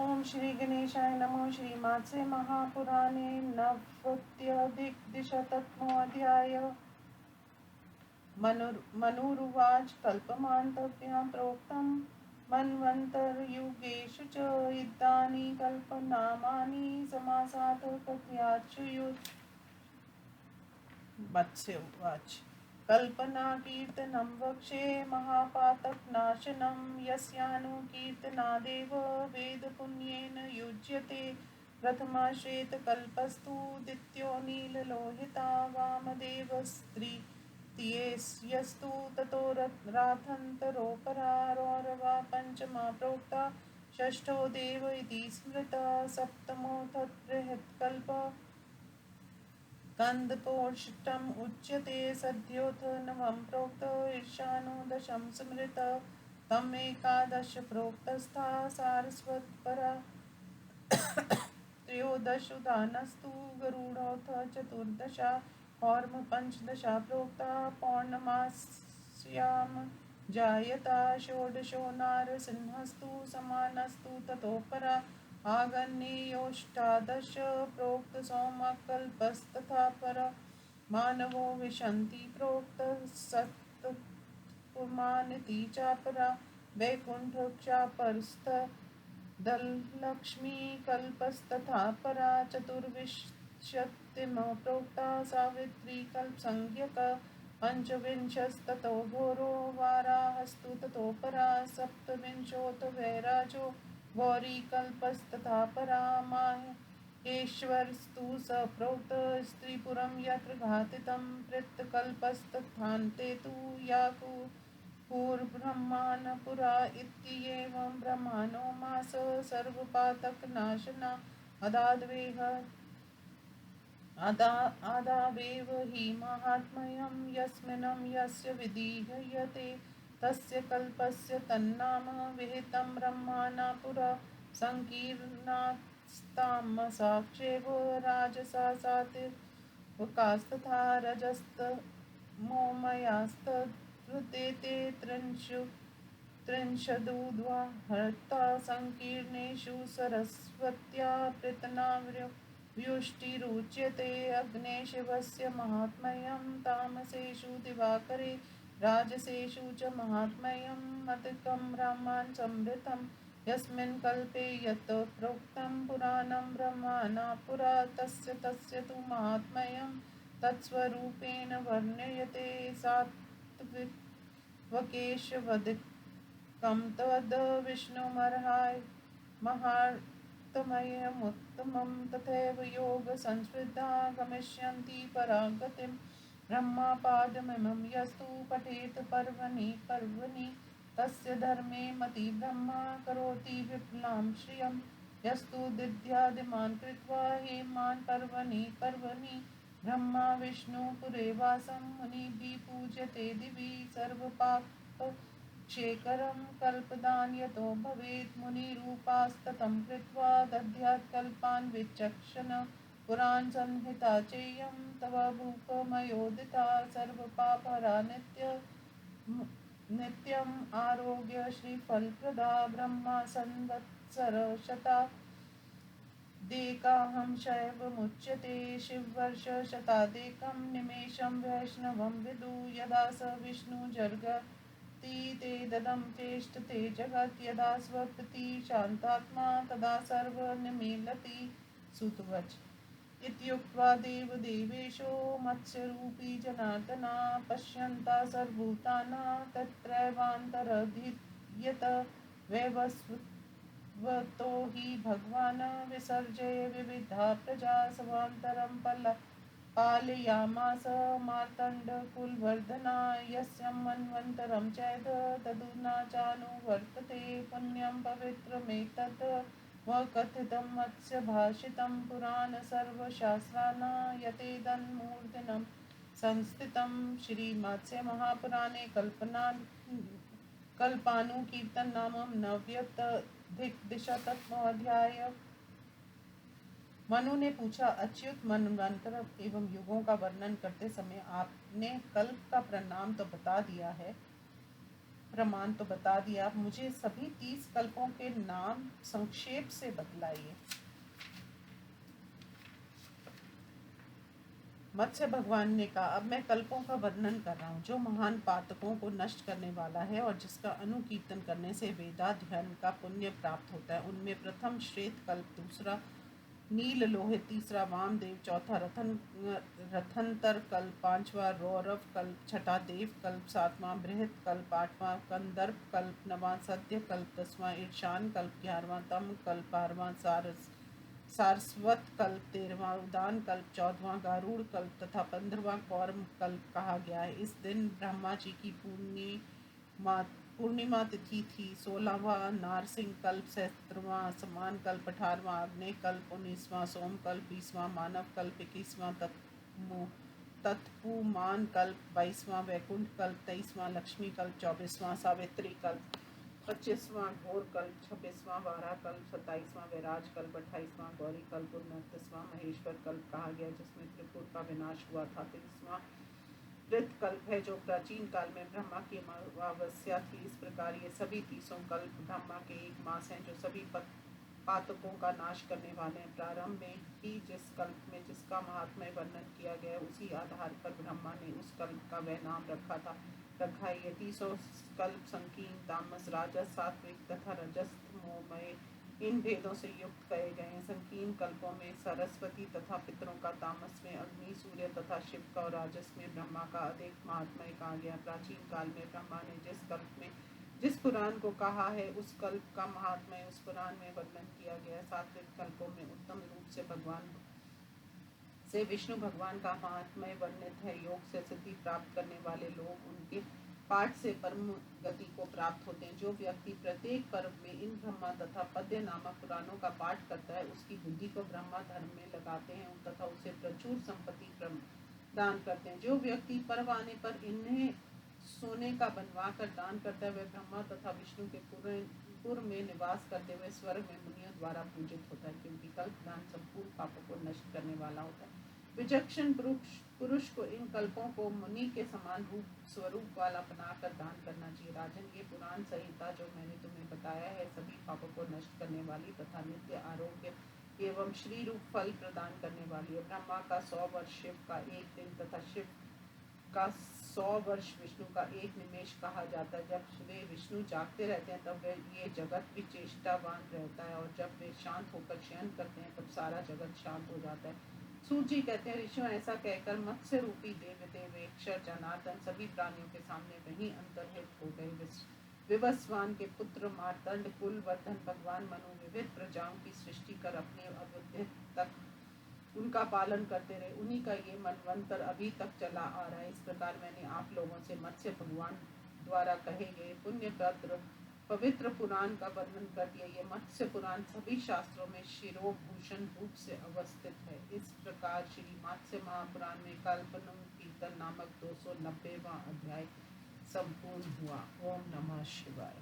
ओम श्री गणेशाय नमो। श्रीमात्से महापुराणे नवत्यधिकद्विशततमोऽध्याय। मनुरुवाच कल्पमान्तव्यां प्रोक्तं मन्वन्तरयुगेषु च इदानी कल्पनामानि समासात् कथयाच्युत। मत्स्योवाच कल्पनाकीर्तनं वक्षे महापातकनाशनं यस्यानुकीर्तनादेव वेदपुण्येन युज्यते। प्रथमा श्वेतकल्पस्तु द्वितीयो नीललोहिता वामदेवस्त्रितीयस्तु ततो राथन्तरोपरारोरवा पञ्चमा प्रोक्ता षष्ठो देव इति स्मृता सप्तमो तद्बृहत्कल्प कन्दपोष्टम् उच्यते सद्योऽथ नवम प्रोक्त ईशानो दशम स्मृत तम् एकादश प्रोक्तस्था सारस्वतपरा त्रयोदशोदानस्तु गरुडोऽथ चतुर्दशा कौर्म पंचदशा प्रोक्ता पौर्णमास्यां जायता षोडशो नारसिंहस्तु समानस्तु ततोपरा आगन्येयोष्टादश प्रोक्त सोमकल्पस्तथा पर मानवो विशन्ति प्रोक्त सत्पुमानिति चापरा वैकुण्ठक्षापरस्थ दलक्ष्मीकल्पस्तथा परा चतुर्विंशतिम प्रोक्ता सावित्री कल्पसंज्ञक पंचविंशस्ततो घोरो वाराहस्तु ततो परा सप्तविंशोऽथ वैराजो गौरीकल्पस्तथा परा माहेश्वरस्तु स प्रोक्त स्त्रीपुरं यत्र घातितं पृत्तकल्पस्तथान्ते तु याकुपुरब्रह्मणपुरा इत्येवं ब्रह्मणो मास सर्वपातकनाशना आदावेव हि माहात्म्यं यस्मिन्नं यस्य विधीयते तस्य कल्पस्य तन्नाम विहितं ब्रह्मणा पुरा संकीर्णास्तामसाक्षेव राजसा सात्विकास्तथा रजस्तमोमयास्तद्वृते ते त्रिंशदूर्ध्वा हर्ता संकीर्णेषु सरस्वत्या पृतनाव्युष्टिरुच्यते अग्नेशिवस्य माहात्म्यं तामसेषु दिवाकरे राजसेषु च माहात्म्यम् अधिकं ब्रह्माण्ड संवृतं यस्मिन् कल्पे यत् प्रोक्तं पुराणं ब्रह्मणा पुरा तस्य तु माहात्म्यं तत्स्वरूपेण वर्ण्यते सात्विकेशवधिकं तद् विष्णुमर्हाय महात्म्यमुत्तमं तथैव योगसंस्कृता गमिष्यन्ति परागतिं ब्रह्मपादमिमं यस्तु पठेत पर्वणि तस्य धर्मे मतिब्रह्मा करोति विपुलां श्रियं यस्तु दिद्यादिमान् कृत्वा हेमान् पर्वणि ब्रह्मा विष्णुपुरे वासं मुनिभिः पूज्यते दिवि सर्वपापक्षेकरं कल्पदान् यतो भवेत् मुनिरूपास्ततं कृत्वा दद्यात् कल्पान् विचक्षण पुराण संहिता चेयं तव भूपमयोदिता सर्वपापहरा नित्यम् आरोग्य श्रीफलप्रदा ब्रह्मा संवत्सरशता देकाहं शैवमुच्यते शिववर्षशतादेकं निमेषं वैष्णवं विदु यदा स विष्णुजर्गति ते ददं चेष्टते जगत् यदा स्वपिति शान्तात्मा तदा सर्वनिमीलति सुतवच इत्युक्त्वा देवदेवेशो मत्स्यरूपी जनार्दना पश्यन्ता सर्वभूताना तत्रैवान्तरधीयत वैवस्वतो हि भगवान् विसर्जय विविधा प्रजा स्वान्तरं पालयामास मार्तण्डकुलवर्धना यस्य मन्वन्तरं चैद तदुना चानुवर्तते पुण्यं पवित्रमेतत् वकथितं मत्स्यभाषितं पुराण सर्वशास्त्राणा यतेदन्मूर्धनं संस्थितं। श्रीमत्स्य महापुराणे कल्पानुकीर्तन नामं नवत्यधिकद्विशततमोऽध्याय। मनु ने पूछा, अच्युत, मनवंतर एवं युगों का वर्णन करते समय आपने कल्प का प्रणाम तो बता दिया है, प्रमाण तो बता दिया, आप मुझे सभी 30 कल्पों के नाम संक्षेप से बतलाइए। मत्स्य भगवान ने कहा, अब मैं कल्पों का वर्णन कर रहा हूँ जो महान पातकों को नष्ट करने वाला है और जिसका अनुकीर्तन करने से वेदाध्ययन का पुण्य प्राप्त होता है। उनमें प्रथम श्वेत कल्प, दूसरा नील लोहित, तीसरा वामदेव, चौथा रथंतर कल्प, पांचवा रौरव कल्प, छठा देव कल्प, सातवां बृहत कल्प, आठवां कंदर्प कल्प, नवां सद्य कल्प, 10वां ईशान कल्प, 11वां तम कल्प, 12वां सारस्वत कल्प, 13वां उदान कल्प, 14वां गारुड़ कल्प तथा 15वां कौर्म कल्प कहा गया है। इस दिन ब्रह्मा जी की पूर्णिमा तिथि थी। 16वां नारसिंह कल्प, 17वां समान कल्प, 18वां अग्नि कल्प, 19वां सोम कल्प, 20वां मानव कल्प, 21वां तत्पुमान कल्प, 22वां वैकुंठ कल्प, 23वां लक्ष्मी कल्प, 24वां सावित्री कल्प, 25वां घोर कल्प, 26वां वारा कल्प, 27वां वैराज कल्प, 28वां गौरी कल्प, 29वां महेश्वर कल्प कहा गया जिसमें त्रिपुर का विनाश हुआ था। 30वां वृत कल्प है जो प्राचीन काल में ब्रह्मा की अमावस्या थी। इस प्रकार ये सभी 30 कल्प ब्रह्मा के एक मास हैं जो सभी पातकों का नाश करने वाले हैं। प्रारंभ में ही जिस कल्प में जिसका महात्म्य वर्णन किया गया उसी आधार पर ब्रह्मा ने उस कल्प का वह नाम रखा है। ये 30 कल्प संकीर्ण, तामस, राजस, सात्विक तथा रजस मोहमय इन भेदों से युक्त कहे गए हैं। संकीर्ण कल्पों में सरस्वती तथा पितरों का, तामस में अग्नि, सूर्य तथा शिव का और राजस में ब्रह्मा का अधिक महात्म्य कहा गया। प्राचीन काल में ब्रह्मा ने जिस कल्प में जिस पुराण को कहा है उस कल्प का महात्म्य उस पुराण में वर्णन किया गया। सात्विक कल्पों में उत्तम रूप से विष्णु भगवान का महात्म्य वर्णित है। योग से सिद्धि प्राप्त करने वाले लोग उनके पाठ से परम गति को प्राप्त होते हैं। जो व्यक्ति प्रत्येक पर्व में इन ब्रह्मा तथा पद्य नामक पुराणों का पाठ करता है उसकी बुद्धि को ब्रह्मा धर्म में लगाते हैं तथा उसे प्रचुर संपत्ति दान करते हैं। जो व्यक्ति पर्व आने पर इन्हें सोने का बनवा कर दान करता है वह ब्रह्मा तथा विष्णु के पुर में निवास करते हुए स्वर्ग में मुनियों द्वारा पूजित होता है, क्योंकि कल्प दान संपूर्ण पापों को नष्ट करने वाला होता है। विचक्षण पुरुष को इन कल्पों को मुनि के समान स्वरूप वाला बनाकर दान करना चाहिए। राजन, ये पुराण संहिता जो मैंने तुम्हें बताया है सभी पापों को नष्ट करने वाली तथा नित्य आरोग्य एवं श्री रूप फल प्रदान करने वाली है। ब्रह्मा का 100 वर्ष, शिव का 1 दिन तथा शिव का 100 वर्ष, विष्णु का 1 निमेष कहा जाता है। जब वे विष्णु जागते रहते हैं तब ये जगत भी चेष्टावान रहता है और जब वे शांत होकर शयन करते हैं तब सारा जगत शांत हो जाता है। सूत जी कहते हैं, ऋषियों ऐसा कहकर मत्स्य रूपी देवेक्षर जनार्दन सभी प्राणियों के सामने वहीं अंतर्हित हो गए। विवस्वान के पुत्र मार्तंड कुलवर्धन भगवान मनु विविध प्रजाओं की सृष्टि कर अपने अवधि तक उनका पालन करते रहे। उन्हीं का ये मनवंतर अभी तक चला आ रहा है। इस प्रकार मैंने आप लोगों से मत्स्य भगवान द्वारा कहे गए पुण्य पवित्र पुराण का वर्णन कर दिया। ये मत्स्य पुराण सभी शास्त्रों में शिरोभूषण रूप से अवस्थित है। इस प्रकार श्री मत्स्य महापुराण में कल्पनम कीर्तन नामक 290वां अध्याय संपूर्ण हुआ। ओम नमः शिवाय।